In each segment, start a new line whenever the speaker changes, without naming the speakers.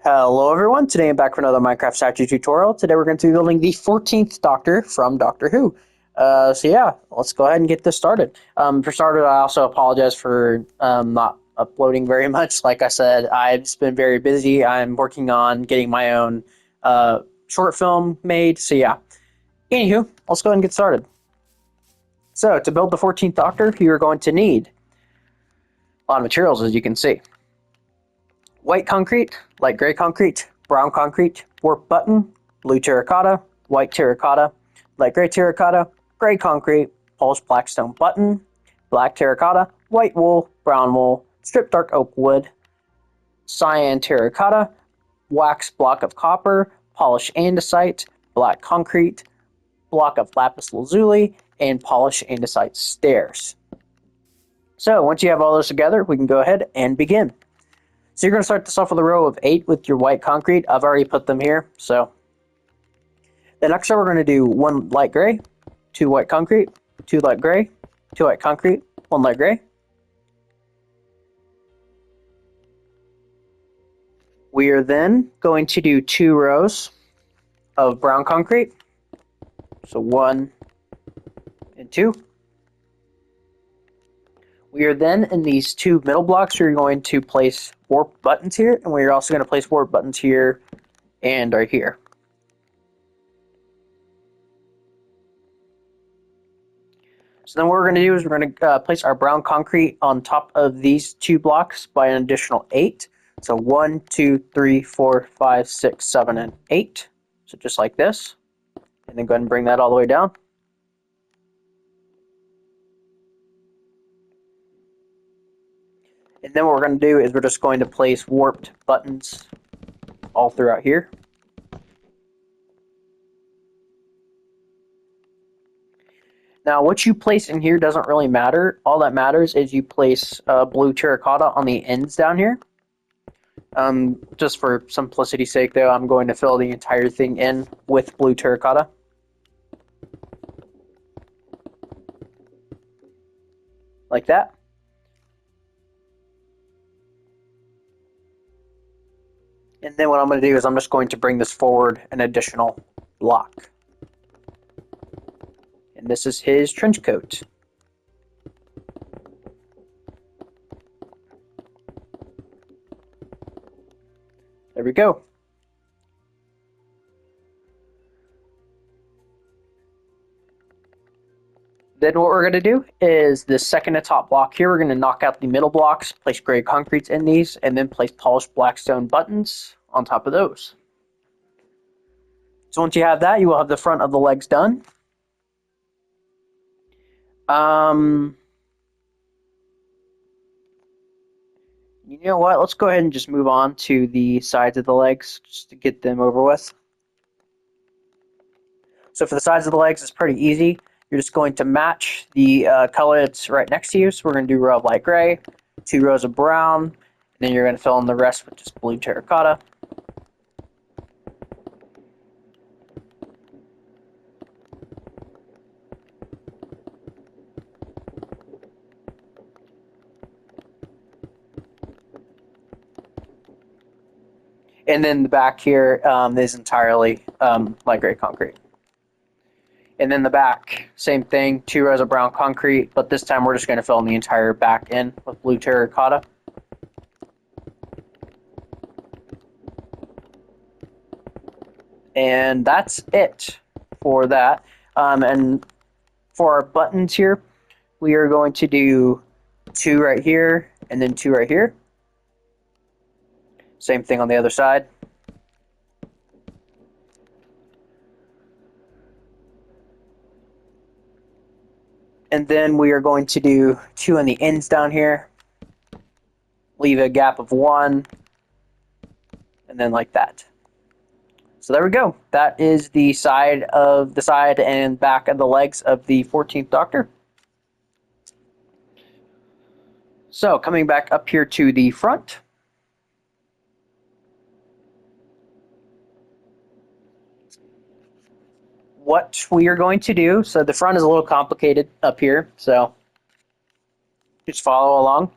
Hello everyone, today I'm back for another Minecraft statue tutorial. Today we're going to be building the 14th Doctor from Doctor Who. Let's go ahead and get this started. For starters, I also apologize for not uploading very much. Like I said, I've just been very busy. I'm working on getting my own short film made. Anywho, let's go ahead and get started. So to build the 14th Doctor, you're going to need a lot of materials, as you can see. White concrete, light gray concrete, brown concrete, warp button, blue terracotta, white terracotta, light gray concrete, polished black stone button, black terracotta, white wool, brown wool, stripped dark oak wood, cyan terracotta, wax block of copper, polished andesite, black concrete, block of lapis lazuli, and polished andesite stairs. So once you have all those together, we can go ahead and begin. So you're going to start this off with a row of 8 with your white concrete. I've already put them here. So the next row we're going to do 1 light gray, 2 white concrete, 2 light gray, 2 white concrete, 1 light gray. We are then going to do 2 rows of brown concrete. So 1 and 2. We are then in these 2 middle blocks, we're going to place warp buttons here, and we're also going to place warp buttons here and right here. So then what we're going to do is we're going to place our brown concrete on top of these 2 blocks by an additional 8. So 1, 2, 3, 4, 5, 6, 7, and 8. So just like this. And then go ahead and bring that all the way down. And then what we're going to do is we're just going to place warped buttons all throughout here. Now, what you place in here doesn't really matter. All that matters is you place blue terracotta on the ends down here. Just for simplicity's sake, though, I'm going to fill the entire thing in with blue terracotta. Like that. And then what I'm going to do is I'm just going to bring this forward an additional block. And this is his trench coat. There we go. Then what we're going to do is the second to top block here, we're going to knock out the middle blocks, place gray concretes in these, and then place polished black stone buttons on top of those. So once you have that, you will have the front of the legs done. You know what? Let's go ahead and just move on to the sides of the legs just to get them over with. So for the sides of the legs, it's pretty easy. You're just going to match the color that's right next to you. So we're going to do a row of light gray, 2 rows of brown, and then you're going to fill in the rest with just blue terracotta. And then the back here is entirely light gray concrete. And then the back, same thing, 2 rows of brown concrete, but this time we're just going to fill in the entire back in with blue terracotta. And that's it for that. And for our buttons here, we are going to do 2 right here and then 2 right here. Same thing on the other side. And then we are going to do 2 on the ends down here. Leave a gap of 1. And then like that. So there we go. That is the side and back of the legs of the 14th Doctor. So coming back up here to the front. What we are going to do, so the front is a little complicated up here, so just follow along.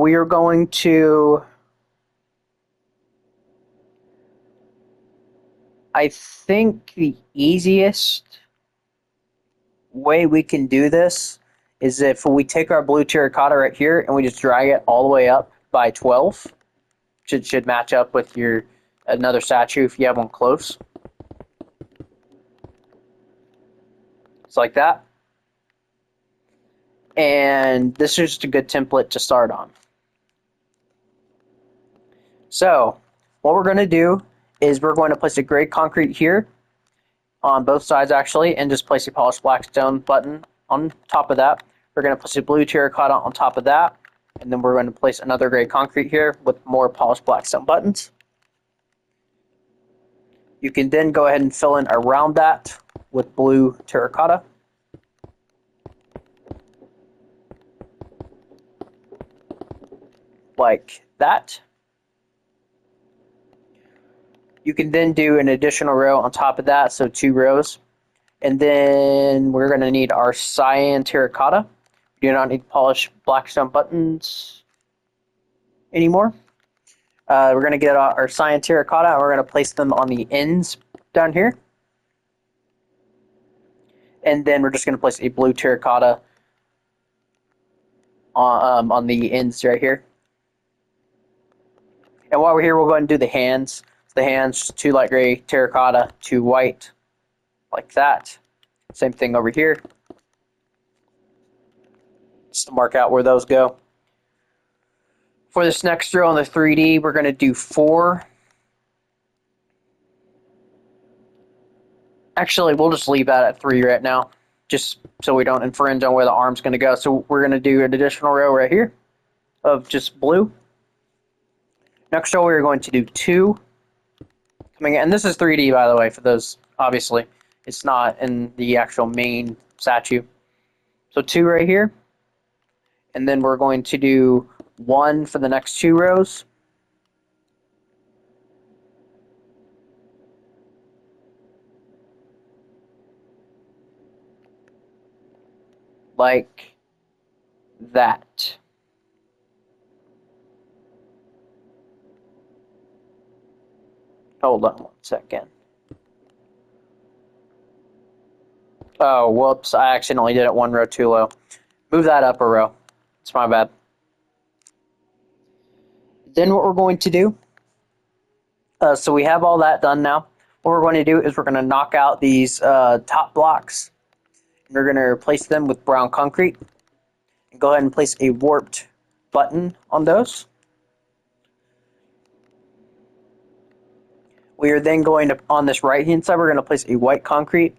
We are going to I think the easiest way we can do this is if we take our blue terracotta right here and we just drag it all the way up by 12. Should match up with your another statue if you have one close. It's like that. And this is just a good template to start on. So what we're going to do is we're going to place a gray concrete here on both sides actually, and just place a polished black stone button on top of that. We're going to place a blue terracotta on top of that, and then we're going to place another gray concrete here with more polished black stone buttons. You can then go ahead and fill in around that with blue terracotta. Like that. You can then do an additional row on top of that, so 2 rows. And then we're going to need our cyan terracotta. We do not need polished black stone buttons anymore. We're going to get our cyan terracotta, and we're going to place them on the ends down here. And then we're just going to place a blue terracotta on the ends right here. And while we're here, we'll go ahead and do the hands. The hands, 2 light gray terracotta, 2 white, like that. Same thing over here. Just to mark out where those go. For this next row on the 3D, we're going to do 4. Actually, we'll just leave that at 3 right now, just so we don't infringe on where the arm's going to go. So we're going to do an additional row right here of just blue. Next row, we're going to do 2. Coming in, and this is 3D, by the way, for those, obviously. It's not in the actual main statue. So 2 right here. And then we're going to do 1 for the next 2 rows. Like that. Hold on 1 second. Oh, whoops. I accidentally did it 1 row too low. Move that up a row. It's my bad. Then what we're going to do, so we have all that done now. What we're going to do is we're going to knock out these top blocks. And we're going to replace them with brown concrete. And go ahead and place a warped button on those. We are then going to, on this right hand side, we're going to place a white concrete,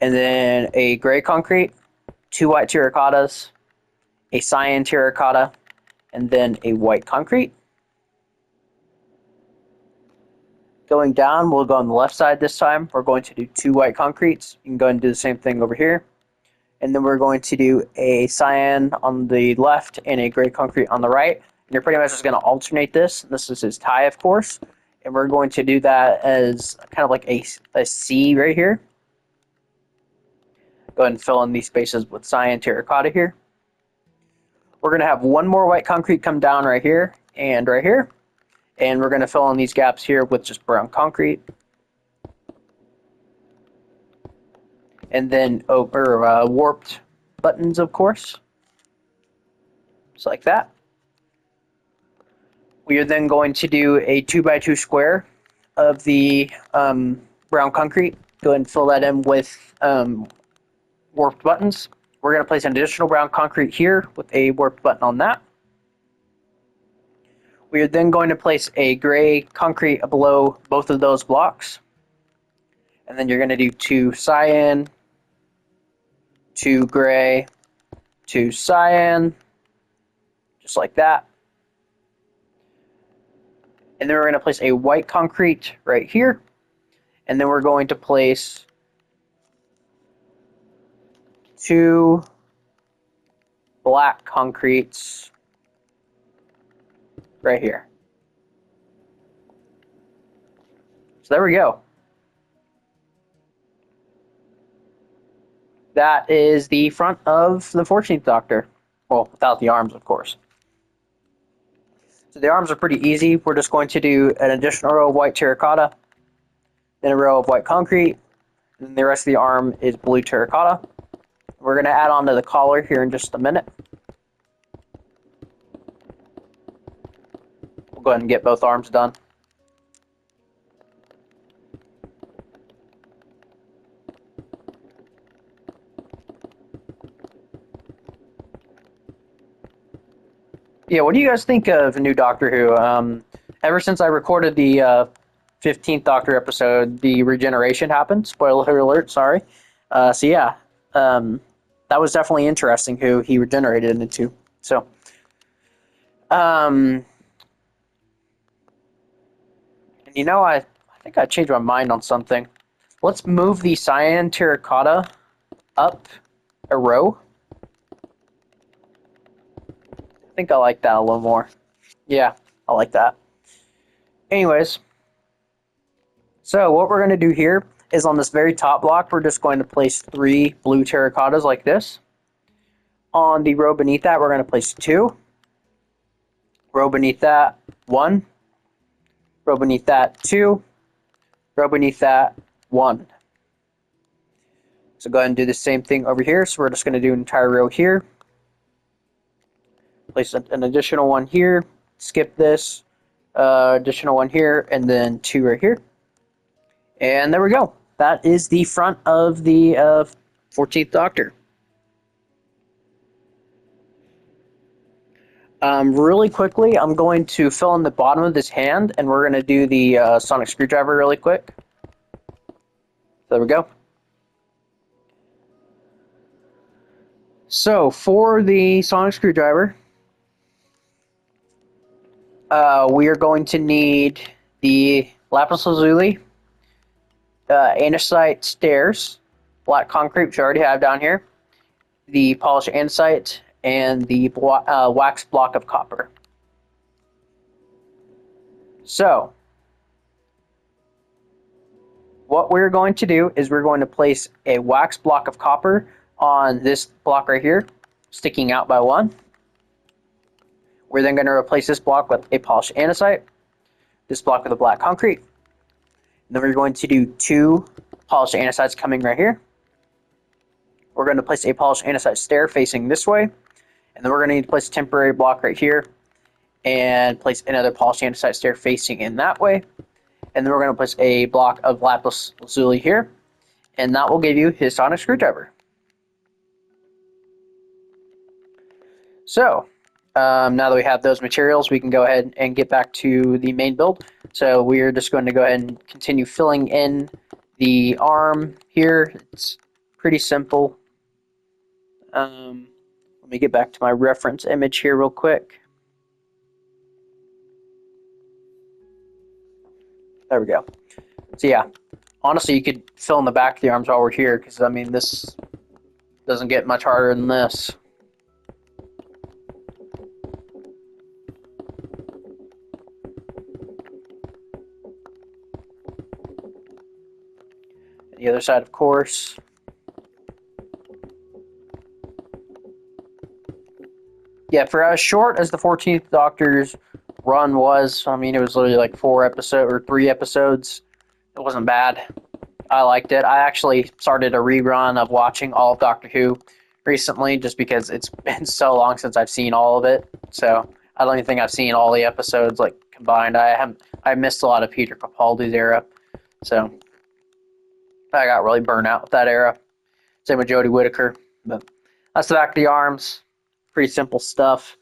and then a gray concrete, 2 white terracottas, a cyan terracotta, and then a white concrete. Going down, we'll go on the left side this time. We're going to do 2 white concretes. You can go and do the same thing over here. And then we're going to do a cyan on the left and a gray concrete on the right. And you're pretty much just going to alternate this. This is his tie, of course. And we're going to do that as kind of like a C right here. Go ahead and fill in these spaces with cyan terracotta here. We're going to have 1 more white concrete come down right here and right here. And we're going to fill in these gaps here with just brown concrete. And then warped buttons, of course. Just like that. We are then going to do a 2x2 square of the brown concrete. Go ahead and fill that in with warped buttons. We're going to place an additional brown concrete here with a warped button on that. We are then going to place a gray concrete below both of those blocks. And then you're going to do 2 cyan, 2 gray, 2 cyan, just like that. And then we're going to place a white concrete right here. And then we're going to place 2 black concretes right here. So there we go. That is the front of the 14th Doctor. Well, without the arms, of course. So the arms are pretty easy. We're just going to do an additional row of white terracotta. then a row of white concrete, and the rest of the arm is blue terracotta. We're going to add on to the collar here in just a minute. We'll go ahead and get both arms done. Yeah, what do you guys think of new Doctor Who? Ever since I recorded the 15th Doctor episode, the regeneration happened. Spoiler alert, sorry. So yeah, that was definitely interesting who he regenerated into. So, and you know, I think I changed my mind on something. Let's move the cyan terracotta up a row. I think I like that a little more. Yeah, I like that. Anyways, so what we're going to do here is on this very top block, we're just going to place 3 blue terracottas like this. On the row beneath that, we're going to place 2. Row beneath that, 1. Row beneath that, 2. Row beneath that, 1. So go ahead and do the same thing over here. So we're just going to do an entire row here. Place an additional one here. Skip this. Additional one here. And then 2 right here. And there we go. That is the front of the 14th Doctor. Really quickly, I'm going to fill in the bottom of this hand, and we're going to do the sonic screwdriver really quick. There we go. So, for the sonic screwdriver, we are going to need the lapis lazuli, andesite stairs, black concrete, which I already have down here, the polished andesite, and the wax block of copper. So, what we're going to do is we're going to place a wax block of copper on this block right here, sticking out by 1. We're then going to replace this block with a polished andesite, this block with a black concrete. And then we're going to do 2 polished andesites coming right here. We're going to place a polished andesite stair facing this way. And then we're going to need to place a temporary block right here and place another polished andesite stair facing in that way. And then we're going to place a block of lapis lazuli here. And that will give you his sonic screwdriver. So, now that we have those materials, we can go ahead and get back to the main build. So we're just going to go ahead and continue filling in the arm here. It's pretty simple. Let me get back to my reference image here real quick. There we go. So yeah, honestly, you could fill in the back of the arms while we're here, because I mean, this doesn't get much harder than this. And the other side, of course. Yeah, for as short as the 14th Doctor's run was, I mean, it was literally like 4 episodes or 3 episodes. It wasn't bad. I liked it. I actually started a rerun of watching all of Doctor Who recently, just because it's been so long since I've seen all of it. So I don't even think I've seen all the episodes like combined. I missed a lot of Peter Capaldi's era, so I got really burnt out with that era. Same with Jodie Whittaker. But that's the back of the arms. Pretty simple stuff.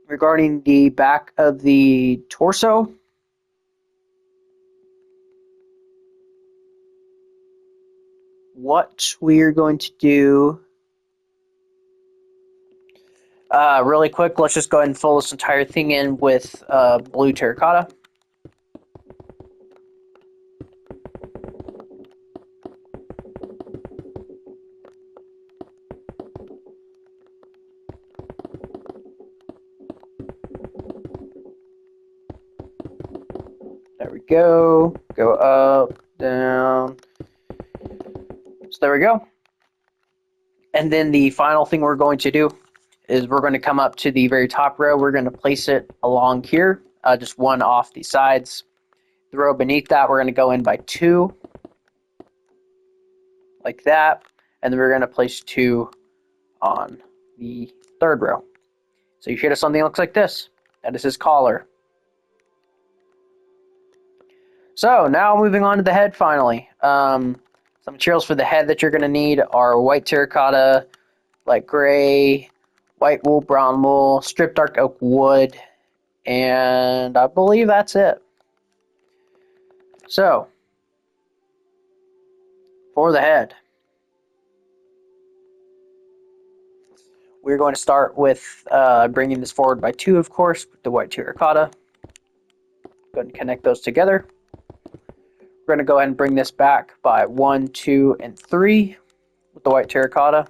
Regarding the back of the torso, what we're going to do, really quick, let's just go ahead and fill this entire thing in with blue terracotta. There we go. Go up, down. So there we go. And then the final thing we're going to do is we're going to come up to the very top row. We're going to place it along here, just one off the sides. The row beneath that, we're going to go in by 2, like that, and then we're going to place 2 on the third row. So you should have something that looks like this. That is his collar. So now moving on to the head finally. Some materials for the head that you're going to need are white terracotta, light gray, white wool, brown wool, stripped dark oak wood, and I believe that's it. So, for the head, we're going to start with bringing this forward by 2, of course, with the white terracotta. Go ahead and connect those together. We're going to go ahead and bring this back by 1, 2, and 3 with the white terracotta.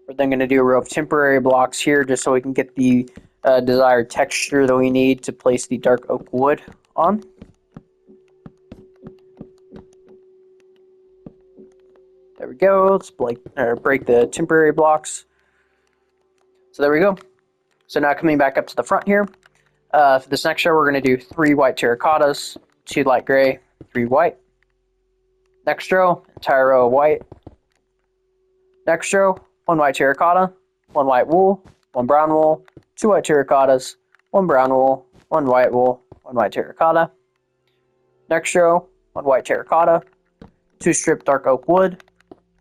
We're then going to do a row of temporary blocks here just so we can get the desired texture that we need to place the dark oak wood on. There we go. Let's break the temporary blocks. So there we go. So now coming back up to the front here. For this next row, we're going to do 3 white terracottas, 2 light gray, 3 white. Next row, entire row of white. Next row, 1 white terracotta, 1 white wool, 1 brown wool, 2 white terracottas, 1 brown wool, 1 white wool, 1 white terracotta. Next row, 1 white terracotta, 2 stripped dark oak wood,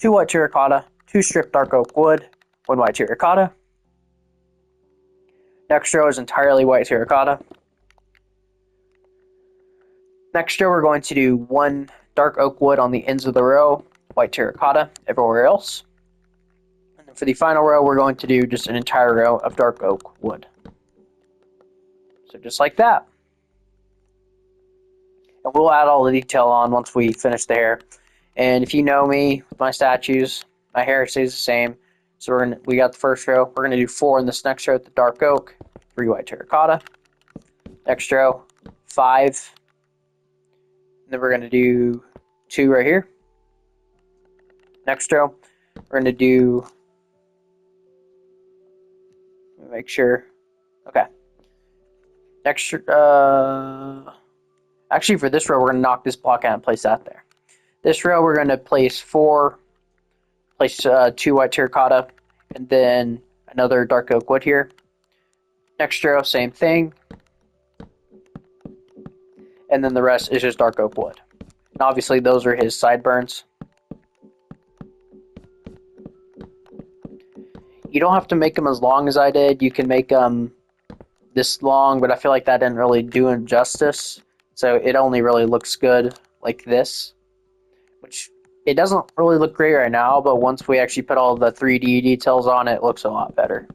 2 white terracotta, 2 stripped dark oak wood, 1 white terracotta. Next row is entirely white terracotta. Next row, we're going to do 1 dark oak wood on the ends of the row, white terracotta everywhere else. And then for the final row, we're going to do just an entire row of dark oak wood. So just like that. And we'll add all the detail on once we finish the hair. And if you know me with my statues, my hair stays the same. So we got the first row. We're going to do 4 in this next row with the dark oak, 3 white terracotta. Next row, 5. And then we're going to do 2 right here. Next row, we're going to do, make sure, okay. Next, actually for this row, we're going to knock this block out and place that there. This row, we're going to place 2 white terracotta, and then another dark oak wood here. Next row, same thing. And then the rest is just dark oak wood. And obviously, those are his sideburns. You don't have to make them as long as I did. You can make them this long, but I feel like that didn't really do him justice. So it only really looks good like this, which it doesn't really look great right now, but once we actually put all the 3D details on it, it looks a lot better.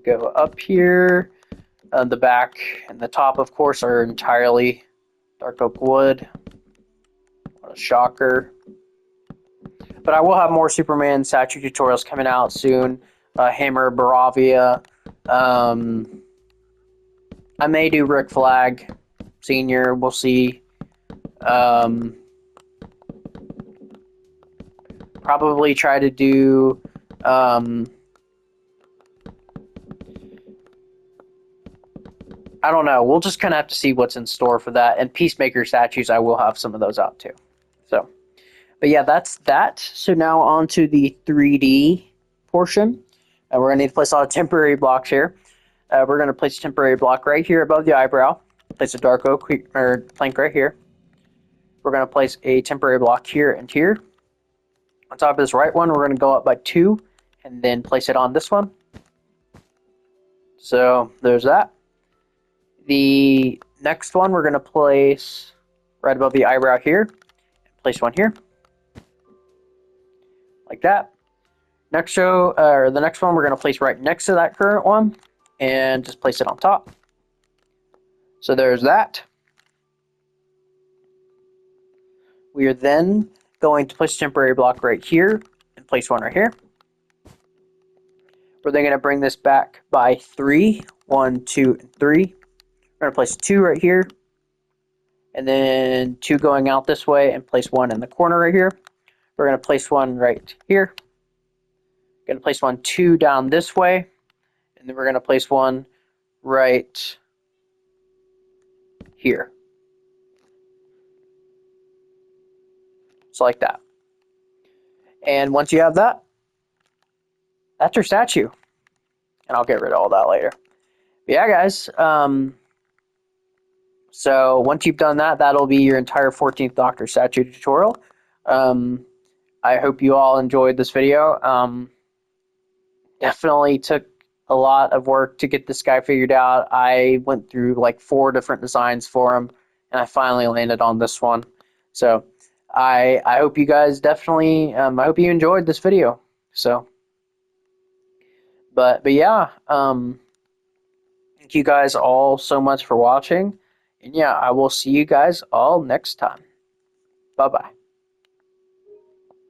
Go up here. The back and the top, of course, are entirely dark oak wood. What a shocker. But I will have more Superman statue tutorials coming out soon. Hammer, Baravia. I may do Rick Flag Sr. We'll see. Probably try to do... I don't know. We'll just kind of have to see what's in store for that. And Peacemaker statues, I will have some of those out too. So, but yeah, that's that. So now on to the 3D portion. We're going to need to place a lot of temporary blocks here. We're going to place a temporary block right here above the eyebrow. Place a dark oak or plank right here. We're going to place a temporary block here and here. On top of this right one, we're going to go up by 2 and then place it on this one. So there's that. The next one we're going to place right above the eyebrow here. Place one here. Like that. Next row, the next one we're going to place right next to that current one. And just place it on top. So there's that. We are then going to place a temporary block right here. And place one right here. We're then going to bring this back by 3. 1, 2, and 3. We're going to place 2 right here, and then 2 going out this way, and place 1 in the corner right here. We're going to place 1 right here. Going to place 1 2 down this way, and then we're going to place 1 right here. So like that. And once you have that, that's your statue. And I'll get rid of all that later. But yeah, guys. So once you've done that, that'll be your entire 14th Doctor statue tutorial. I hope you all enjoyed this video. Definitely took a lot of work to get this guy figured out. I went through like 4 different designs for him, and I finally landed on this one. So I hope you guys definitely, I hope you enjoyed this video. So, but yeah, thank you guys all so much for watching. And yeah, I will see you guys all next time. Bye-bye.